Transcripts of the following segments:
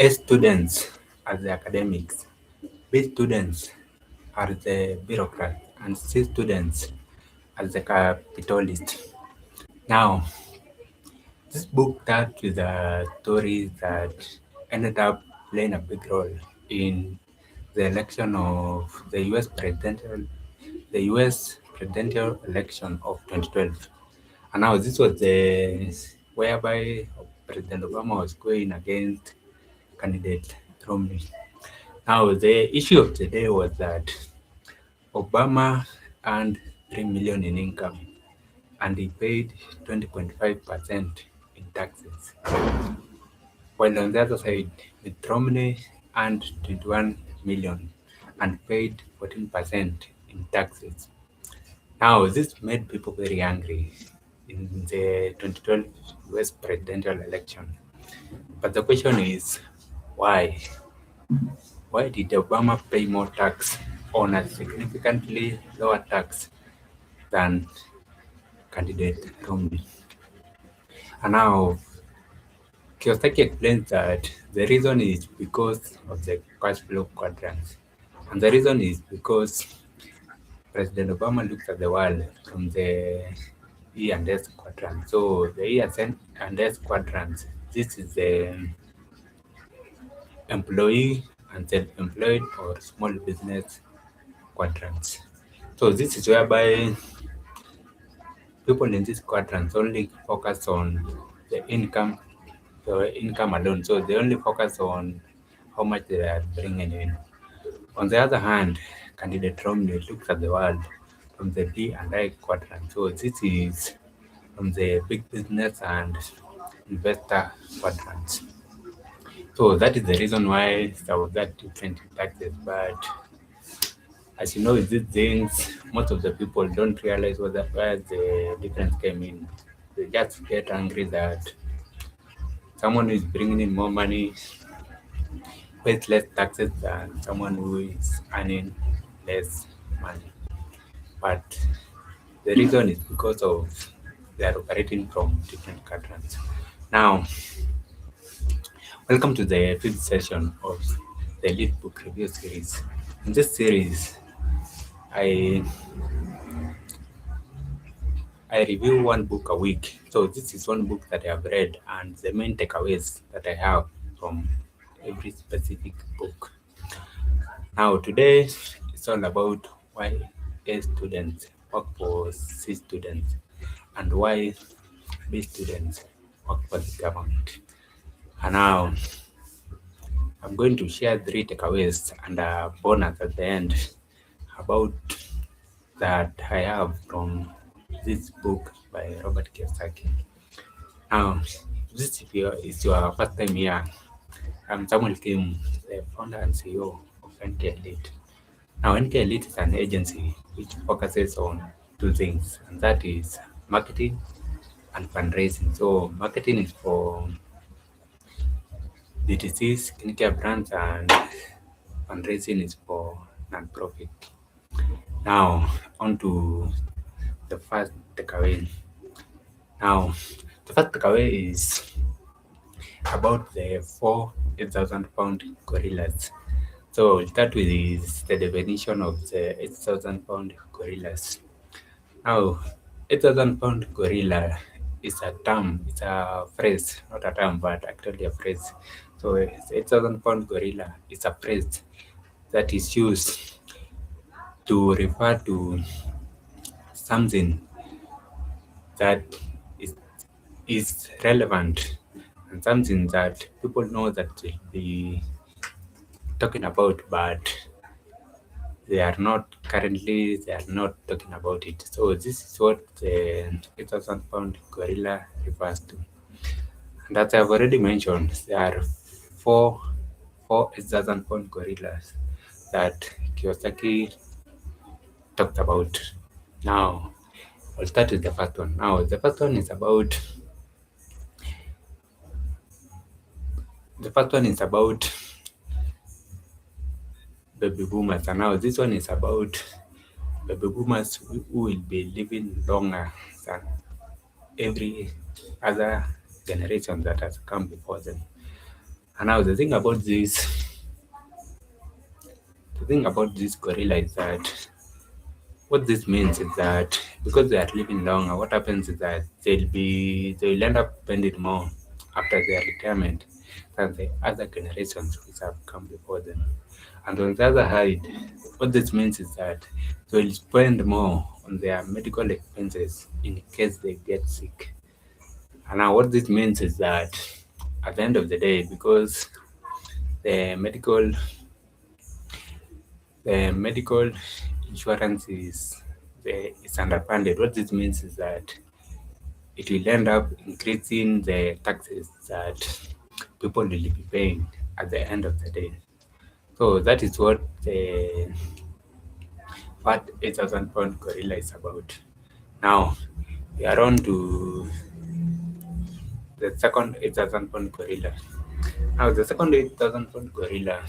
A students are the academics, B students are the bureaucrats, and C students are the capitalists. Now, this book starts with a story that ended up playing a big role in the election of the US presidential election of 2012. And now this was the whereby President Obama was going against candidate Romney. Now the issue of today was that Obama earned 3 million in income and he paid 20.5% in taxes. While on the other side, Mitt Romney earned 21 million and paid 14% in taxes. Now, this made people very angry in the 2012 US presidential election. But the question is, why? Why did Obama pay more tax on a significantly lower tax than candidate Romney? And now, Kiyosaki explains that the reason is because of the cash flow quadrant. And the reason is because President Obama looks at the world from the E and S quadrant. So the E and S quadrant, this is the employee and self-employed or small business quadrants. So this is whereby people in these quadrants only focus on the income alone. So they only focus on how much they are bringing in. On the other hand, candidate Romney looks at the world from the D and I quadrant. So this is from the big business and investor quadrants. So that is the reason why there was that different in taxes. But as you know, with these things, most of the people don't realize where the difference came in. They just get angry that someone who is bringing in more money pays less taxes than someone who is earning less money. But the reason is because of they are operating from different quadrants. Now, welcome to the fifth session of the Lead Book Review series. In this series, I I review one book a week. So this is one book that I have read and the main takeaways that I have from every specific book. Now today it's all about why A students work for C students and why B students work for the government. And now I'm going to share 3 takeaways and a bonus at the end about that I have from this book by Robert Kiyosaki. Now, this is your first time here. I'm Samuel Kim, the founder and CEO of NK Elite. Now, NK Elite is an agency which focuses on 2 things, and that is marketing and fundraising. So, marketing is for DTCs, skincare brands, and fundraising is for non-profit. Now, on to the first takeaway. Now, the first takeaway is about the 4 8,000 pound gorillas. So we'll start with the definition of the 8,000 pound gorillas. Now, 8,000 pound gorilla is a term, it's a phrase, not a term, but actually a phrase. So 8,000 pound gorilla is a phrase that is used to refer to something that is, is relevant and something that people know that will be talking about, but they are not talking about it. So this is what the 8,000 pound gorilla refers to. And as I've already mentioned, there are four 8,000 pound gorillas that Kiyosaki talked about. Now I'll start with the first one. Now the first one is about baby boomers. And now this one is about baby boomers who will be living longer than every other generation that has come before them. And now the thing about this gorilla is that what this means is that because they are living longer, what happens is that they'll end up spending more after their retirement than the other generations which have come before them. And on the other hand, what this means is that they'll spend more on their medical expenses in case they get sick. And now what this means is that at the end of the day, because the medical the medical insurance is underfunded, what this means is that it will end up increasing the taxes that people will be paying at the end of the day. So that is what the Fat 8,000 pound gorilla is about. Now we are on to the second 8,000 pound gorilla. Now the second 8,000 pound gorilla,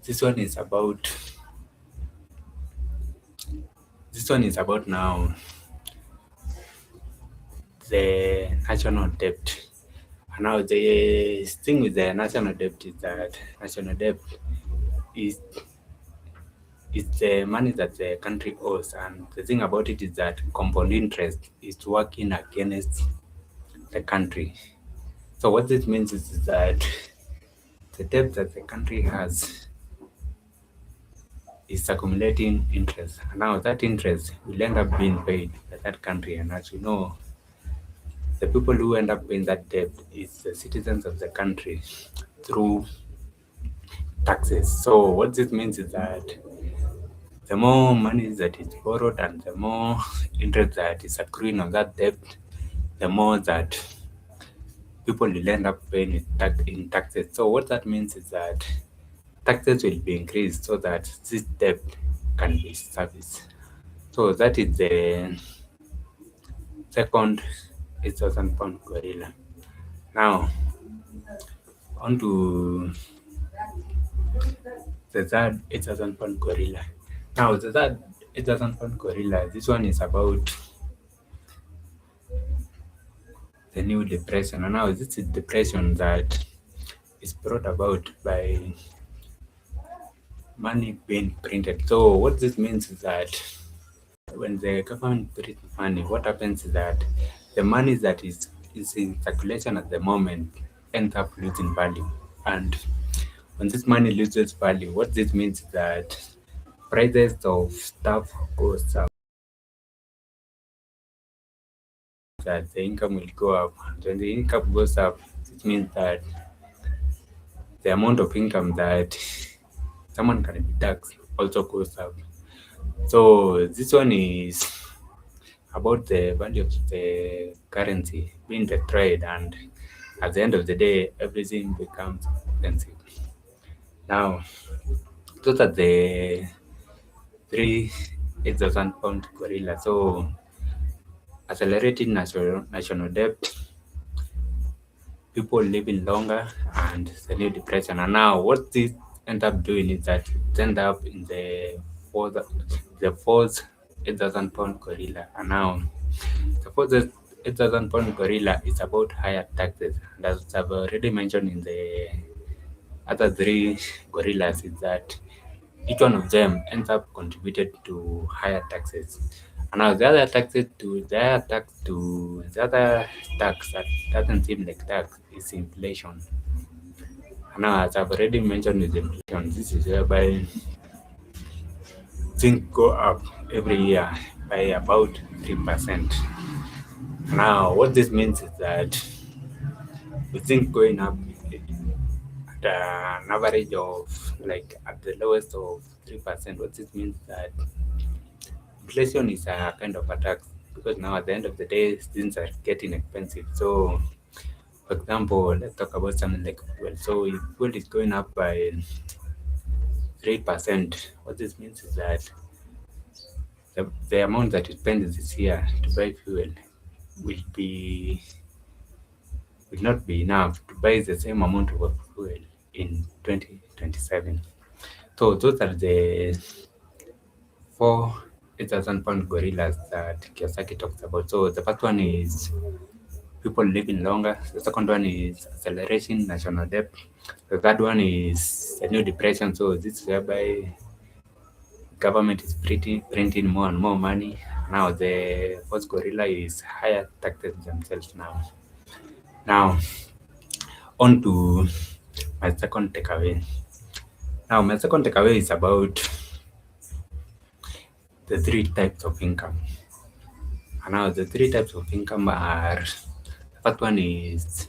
this one is about this one is about now the national debt. And now the thing with the national debt is that national debt is is the money that the country owes, and the thing about it is that compound interest is working against the country. So what this means is that the debt that the country has is accumulating interest. And now that interest will end up being paid by that country. And as you know, the people who end up paying that debt is the citizens of the country through taxes. So what this means is that the more money that is borrowed and the more interest that is accruing on that debt, the more that people will end up paying in taxes. So what that means is that taxes will be increased so that this debt can be serviced. So that is the second 8,000 pound gorilla. Now on to the third 8,000 pound gorilla. Now the third 8,000 pound gorilla, this one is about the new depression. And now this is depression that is brought about by money being printed. So what this means is that when the government prints money, what happens is that the money that is in circulation at the moment ends up losing value. And when this money loses value, what this means is that prices of stuff goes up, that the income will go up. And when the income goes up, it means that the amount of income that someone can be taxed also goes up. So this one is about the value of the currency being destroyed, and at the end of the day, everything becomes expensive. Now, those are the three 8,000 pound gorilla. So, accelerating national debt, people living longer, and the new depression. And now, what this end up doing is that it end up in the fourth 8,000 pound gorilla. And now, the fourth 8,000 pound gorilla is about higher taxes. And as I've already mentioned in the other three gorillas, is that each one of them ends up contributed to higher taxes. And now the other tax that doesn't seem like tax is inflation. And now, as I've already mentioned with inflation, this is whereby things go up every year by about 3%. Now, what this means is that we think going up at an average of like at the lowest of 3%. What this means that inflation is a kind of a tax, because now at the end of the day things are getting expensive. So for example, let's talk about something like fuel. So if fuel is going up by 3%, what this means is that the amount that you spend this year to buy fuel will be will not be enough to buy the same amount of fuel in 2027. So those are the four 8,000 pound gorillas that Kiyosaki talks about. So the first one is people living longer. The second one is acceleration national debt. The third one is a new depression. So this is whereby government is printing more and more money. Now the fourth gorilla is higher taxes themselves now. Now on to my second takeaway. Now my second takeaway is about the three types of income. And now the three types of income are, the first one is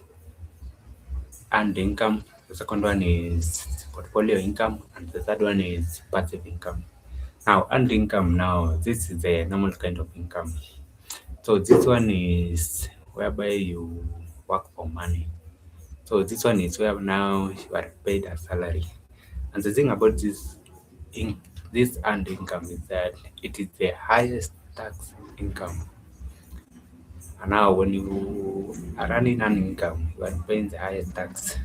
earned income, the second one is portfolio income, and the third one is passive income. Now earned income, now this is a normal kind of income. So this one is whereby you work for money. So this one is where now you are paid a salary. And the thing about this earned income is that it is the highest tax income. And now when you are running an income, you are paying the highest tax.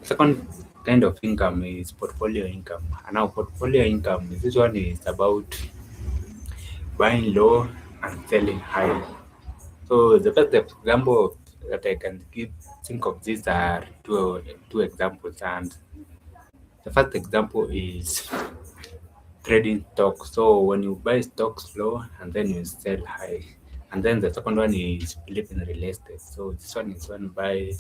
Second kind of income is portfolio income. And now portfolio income, this one is about buying low and selling high. So the best example that I can think of these are two examples. And the first example is trading stocks. So when you buy stocks low and then you sell high. And then the second one is flip in real estate. So this one is when buy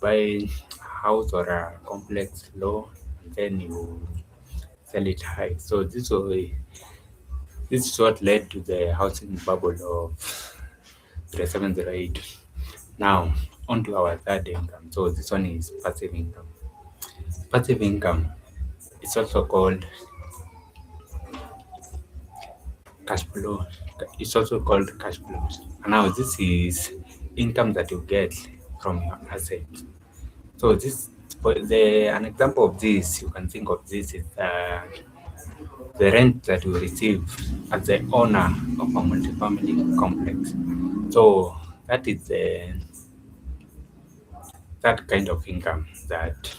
a house or a complex low and then you sell it high. So this is what led to the housing bubble of 3708. Now on to our third income. So this one is passive income. Passive income is also called cash flow. It's also called cash flows. And now this is income that you get from your assets. So an example of this you can think of this is the rent that you receive as the owner of a multifamily complex. So that is that kind of income that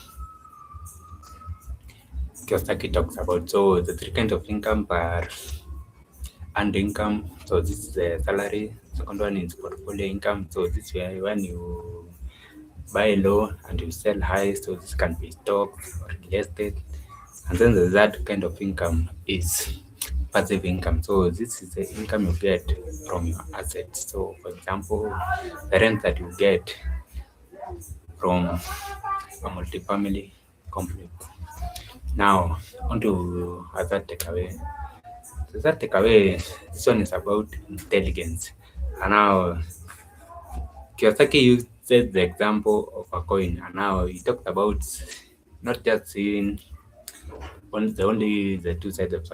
Kiyosaki talks about. So the three kinds of income are earned income. So this is the salary. Second one is portfolio income. So this is when you buy low and you sell high. So this can be stocks or real estate. And then the third kind of income is passive income. So this is the income you get from your assets. So for example, the rent that you get from a multifamily complex. Now on to other takeaway. The third takeaway, this one is about intelligence. And now Kiyosaki said the example of a coin, and now he talked about not just seeing only the two sides of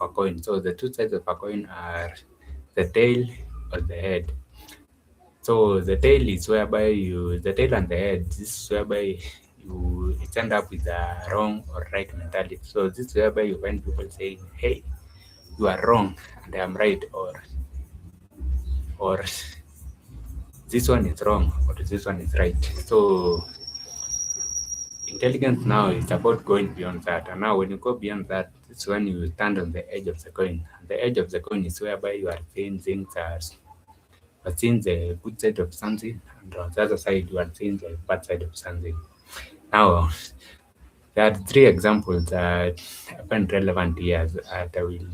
a coin. So the two sides of a coin are the tail or the head. So the tail is whereby the tail and the head, this is whereby you end up with a wrong or right mentality. So this is whereby you find people saying, hey, you are wrong and I am right, or this one is wrong or this one is right. So intelligence now is about going beyond that. And now when you go beyond that, it's when you stand on the edge of the coin. And the edge of the coin is whereby you are seeing things as you are seeing the good side of something, and on the other side you are seeing the bad side of something. Now there are three examples that I find relevant here that I will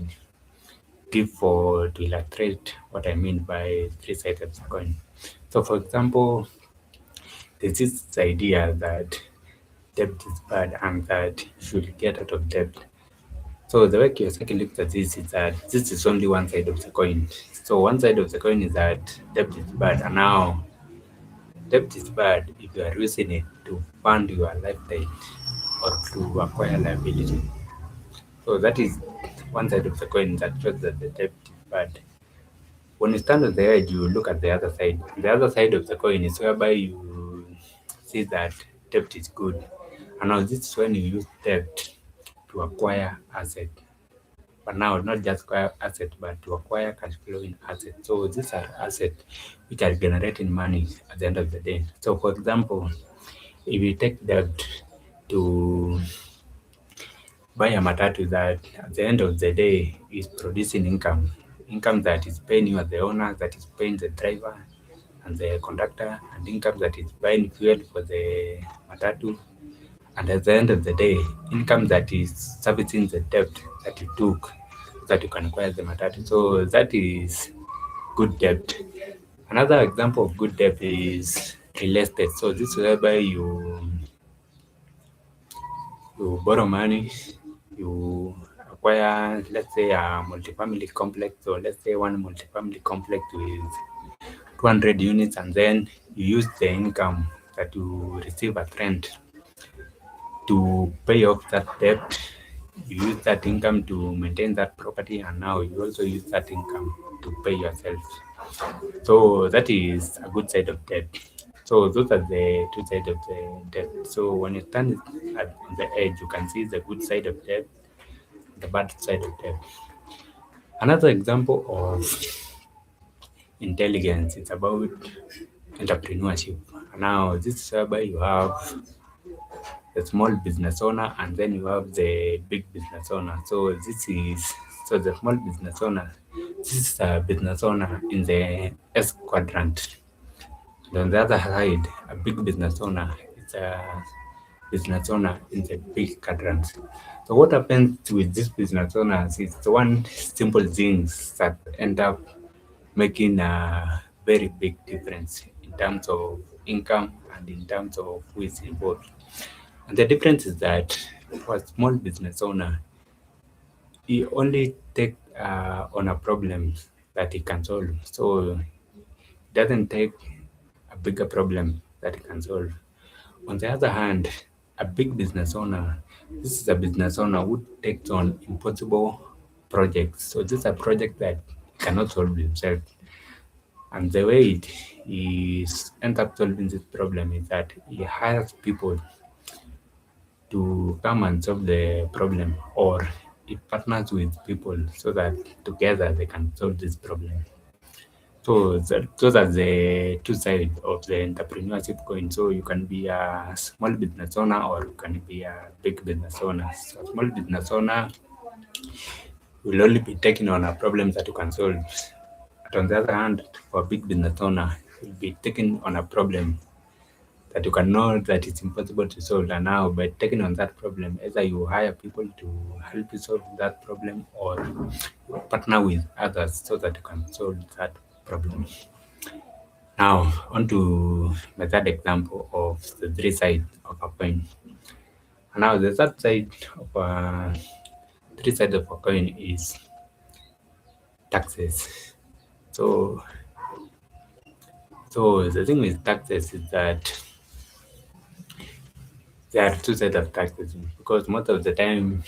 give to illustrate what I mean by three sides of the coin. So for example, there's this idea that debt is bad and that you should get out of debt. So the way Kiyosaki looks at this is that this is only one side of the coin. So one side of the coin is that debt is bad, and now debt is bad if you are using it to fund your lifestyle or to acquire liability. So that is one side of the coin that shows that the debt is bad. When you stand on the edge, you look at the other side. The other side of the coin is whereby you see that debt is good. And now this is when you use debt to acquire asset. But now not just acquire asset, but to acquire cash flowing assets. So these are assets which are generating money at the end of the day. So for example, if you take debt to buy a matatu that at the end of the day is producing income that is paying you as the owner, that is paying the driver, and the conductor, and income that is buying fuel for the matatu, and at the end of the day, income that is servicing the debt that you took so that you can acquire the matatu. So that is good debt. Another example of good debt is real estate. So this is whereby you borrow money, you acquire, let's say, a multifamily complex, or let's say one multifamily complex with 200 units, and then you use the income that you receive at rent to pay off that debt. You use that income to maintain that property, and now you also use that income to pay yourself. So that is a good side of debt. So those are the two sides of the debt. So when you stand at the edge, you can see the good side of debt, the bad side of debt. Another example of intelligence is about entrepreneurship. Now this is whereby you have the small business owner, and then you have the big business owner. So the small business owner, this is a business owner in the S quadrant. And on the other side, a big business owner is a business owner in the big quadrant. So what happens with these business owners is the one simple things that end up making a very big difference in terms of income and in terms of who is involved. And the difference is that for a small business owner, he only take on a problem that he can solve. So he doesn't take a bigger problem that he can solve. On the other hand, a big business owner, this is a business owner who takes on impossible projects. So this is a project that he cannot solve himself. And the way he ends up solving this problem is that he hires people to come and solve the problem, or it partners with people so that together they can solve this problem. So those are the two sides of the entrepreneurship coin. So you can be a small business owner, or you can be a big business owner. So a small business owner will only be taking on a problem that you can solve. But on the other hand, for a big business owner, you'll be taking on a problem that you can know that it's impossible to solve. And now by taking on that problem, either you hire people to help you solve that problem, or you partner with others so that you can solve that problem. Now on to my third example of the three sides of a coin. Now the third side of three sides of a coin is taxes. So so the thing with taxes is that there are two sides of taxes, because most of the time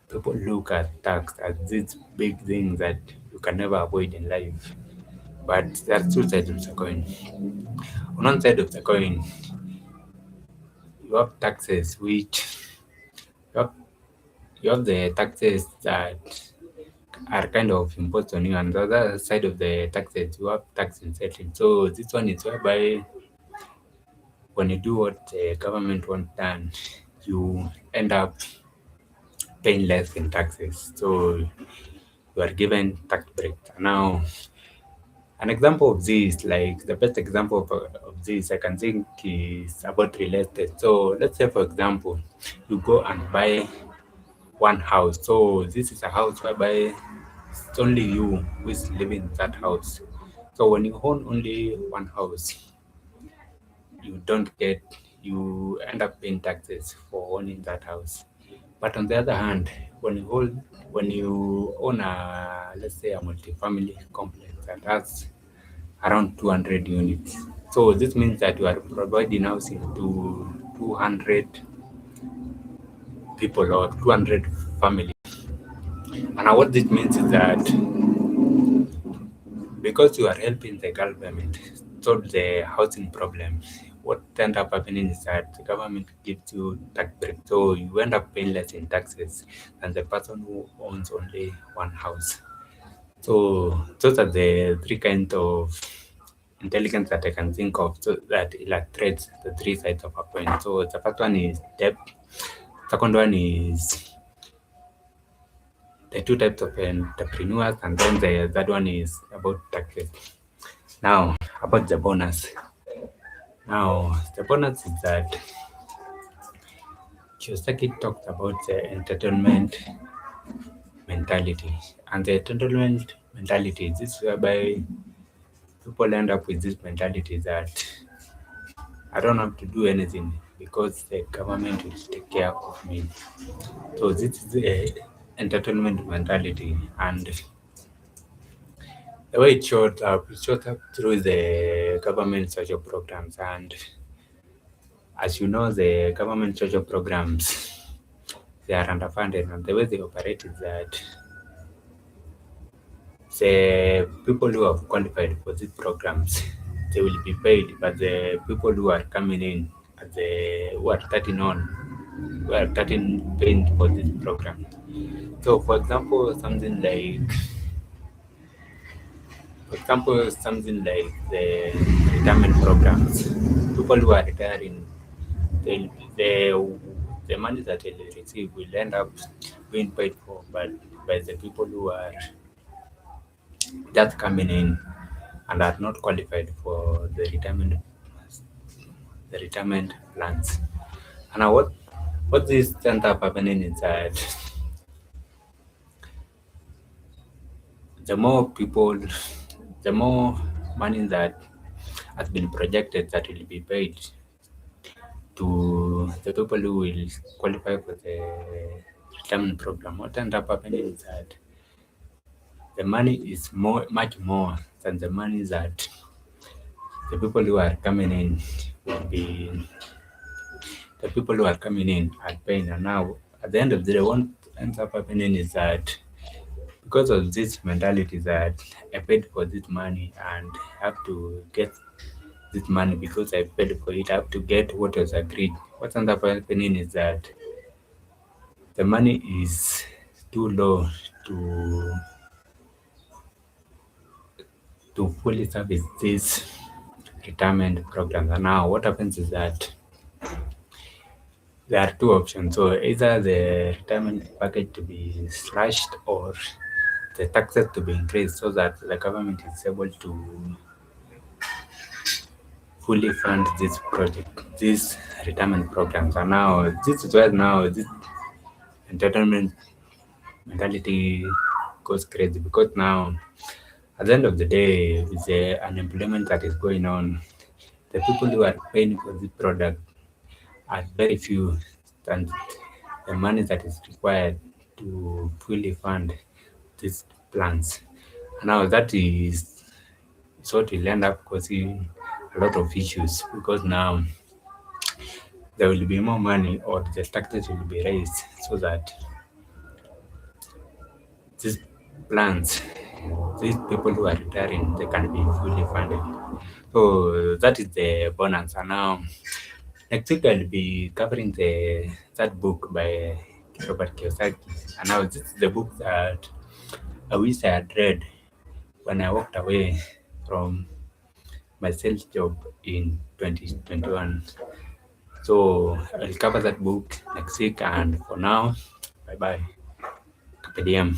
people look at tax as this big thing that you can never avoid in life. But there are two sides of the coin. On one side of the coin, you have taxes which you have, you have the taxes that are kind of imposed on you, and the other side of the taxes you have tax incentive. So this one is whereby when you do what the government wants done, you end up paying less in taxes. So you are given tax break. Now an example of this, like the best example of this I can think is about real estate. So let's say, for example, you go and buy one house. So this is a house whereby it's only you who is living in that house. So when you own only one house, you don't get, you end up paying taxes for owning that house. But on the other hand, when you own a, let's say, a multi-family complex that has around 200 units. So this means that you are providing housing to 200 people or 200 families. And what this means is that because you are helping the government solve the housing problem, what end up happening is that the government gives you tax break. So you end up paying less in taxes than the person who owns only one house. So those are the three kinds of intelligence that I can think of, so that illustrates the three sides of a coin. So the first one is debt, second one is the two types of entrepreneurs, and then the third one is about taxes. Now, about the bonus. Now, the bonus is that Kiyosaki talked about the entertainment mentality. And the entertainment mentality is this whereby people end up with this mentality that I don't have to do anything because the government will take care of me. So this is the entertainment mentality, and the way it showed up through the government social programs. And as you know, the government social programs, they are underfunded, and the way they operate is that the people who have qualified for these programs, they will be paid, but the people who are coming in at the who are starting on, who are starting paying for this program. So, something like the retirement programs. People who are retiring, they the money that they receive will end up being paid for by the people who are just coming in and are not qualified for the retirement plans. And now what this ends up happening is that the more people, the more money that has been projected that will be paid to the people who will qualify for the retirement program. What ends up happening is that the money is much more than the money that the people who are coming in will be the people who are coming in are paying. And now at the end of the day, what ends up happening is that because of this mentality that I paid for this money and have to get this money because I paid for it, I have to get what was agreed. What ends up happening is that the money is too low to fully service this retirement programs. And now what happens is that there are two options. So either the retirement package to be slashed or the taxes to be increased so that the government is able to fully fund this project, these retirement programs. And now this is where now this entertainment mentality goes crazy because now at the end of the day, with the unemployment that is going on, the people who are paying for this product are very few, and the money that is required to fully fund these plans. Now that is what will end up causing a lot of issues because now there will be more money or the taxes will be raised so that these plans, these people who are retiring, they can be fully funded. So that is the bonus. And now next week I'll be covering the that book by Robert Kiyosaki. And now this is the book that I wish I had read when I walked away from my sales job in 2021. So I'll cover that book next week. And for now, bye bye. Carpe diem.